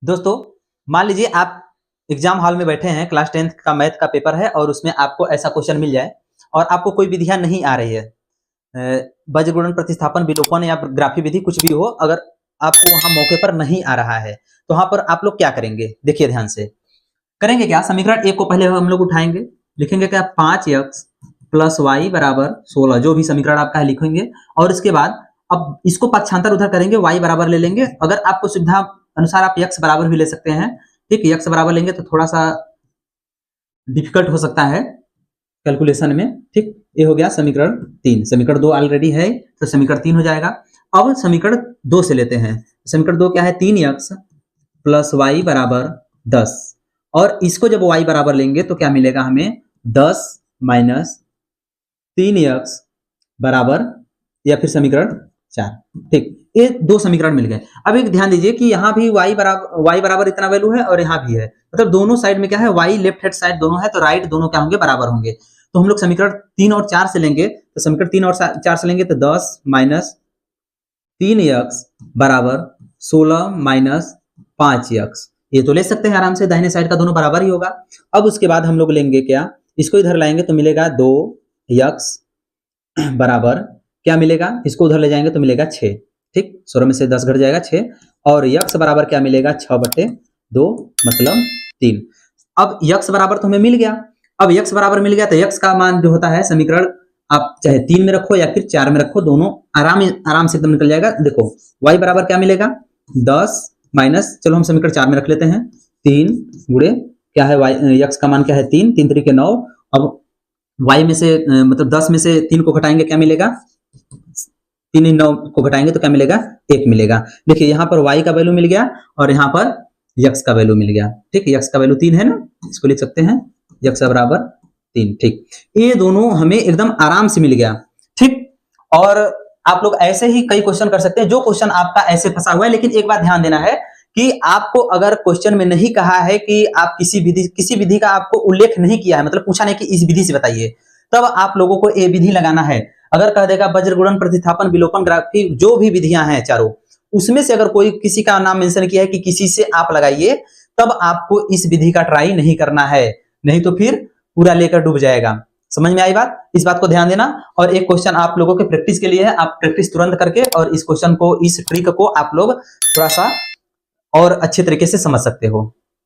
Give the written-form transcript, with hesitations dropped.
दोस्तों, मान लीजिए आप एग्जाम हॉल में बैठे हैं, क्लास 10th का मैथ का पेपर है और उसमें आपको ऐसा क्वेश्चन मिल जाए और आपको कोई विधियां नहीं आ रही है, वज्र गुणन, प्रतिस्थापन, विलोपन या ग्राफी विधि कुछ भी हो, अगर आपको वहां मौके पर नहीं आ रहा है तो वहां पर आप लोग क्या करेंगे? देखिए ध्यान से। करेंगे क्या? समीकरण एक को पहले हम लोग उठाएंगे, लिखेंगे क्या? 5x प्लस वाई बराबर 16, जो भी समीकरण आपका है लिखेंगे और इसके बाद अब इसको पक्षांतर उधर करेंगे, y बराबर ले लेंगे। अगर आपको सुविधा अनुसार आप x बराबर भी ले सकते हैं, ठीक है। x बराबर लेंगे तो थोड़ा सा डिफिकल्ट हो सकता है कैलकुलेशन में, ठीक। ये हो गया समीकरण 3। समीकरण 2 ऑलरेडी है तो समीकरण 3 हो जाएगा। अब समीकरण 2 से लेते हैं। समीकरण 2 क्या है? 3x प्लस वाई बराबर 10, और इसको जब y बराबर लेंगे तो क्या मिलेगा हमें? 10 माइनस 3x बराबर, या फिर समीकरण 4, ठीक। ये दो समीकरण मिल गए। अब एक ध्यान दीजिए कि यहाँ भी y बराबर इतना वैल्यू है और यहाँ भी है, मतलब दोनों साइड में क्या है? y लेफ्ट हैंड साइड दोनों है तो राइट दोनों क्या होंगे? बराबर होंगे। तो हम लोग समीकरण 3 और 4 से लेंगे, तो समीकरण 3 और 4 से लेंगे तो 10 माइनस 3x बराबर 16 माइनस 5x, ये तो ले सकते हैं आराम से, दाहिने साइड का दोनों बराबर ही होगा। अब उसके बाद हम लोग लेंगे क्या? इसको इधर लाएंगे तो मिलेगा 2x बराबर क्या मिलेगा? इसको उधर ले जाएंगे तो मिलेगा 6, ठीक। 16 में से 10 घट जाएगा 6, और x बराबर क्या मिलेगा? 6/2 मतलब 3। अब x बराबर तो हमें मिल गया। अब x बराबर मिल गया तो x का मान जो होता है, समीकरण आप चाहे 3 में रखो या फिर 4 में रखो, दोनों आराम से एकदम निकल जाएगा। देखो y बराबर क्या मिलेगा? 10 माइनस, चलो हम समीकरण 4 में रख लेते हैं, 3 गुणे क्या है? x का मान क्या है? 3, 3 3 9। अब y में से मतलब 10 में से 3 को घटाएंगे, क्या मिलेगा? 3 9 को घटाएंगे तो क्या मिलेगा? 1 मिलेगा। देखिए यहाँ पर y का वैल्यू मिल गया और यहाँ पर x का वैल्यू मिल गया, ठीक। x का वैल्यू 3 है ना, इसको लिख सकते हैं x बराबर 3, ठीक। ये दोनों हमें एकदम आराम से मिल गया, ठीक। और आप लोग ऐसे ही कई क्वेश्चन कर सकते हैं। जो क्वेश्चन आपका ऐसे फंसा हुआ है, लेकिन एक बात ध्यान देना है कि आपको अगर क्वेश्चन में नहीं कहा है कि आप किसी विधि का आपको उल्लेख नहीं किया है, मतलब पूछा नहीं कि इस विधि से बताइए, तब आप लोगों को ये विधि लगाना है। अगर कह देगा वज्र गुणन, प्रतिस्थापन, विलोपन, ग्राफी, जो भी विधियां हैं चारों, उसमें से अगर कोई किसी का नाम मेंशन किया है कि किसी से आप लगाइए, तब आपको इस विधि का ट्राई नहीं करना है, नहीं तो फिर पूरा लेकर डूब जाएगा। समझ में आई बात? इस बात को ध्यान देना। और एक क्वेश्चन आप लोगों के प्रैक्टिस के लिए है, आप प्रैक्टिस तुरंत करके और इस क्वेश्चन को, इस ट्रिक को आप लोग थोड़ा सा और अच्छे तरीके से समझ सकते हो।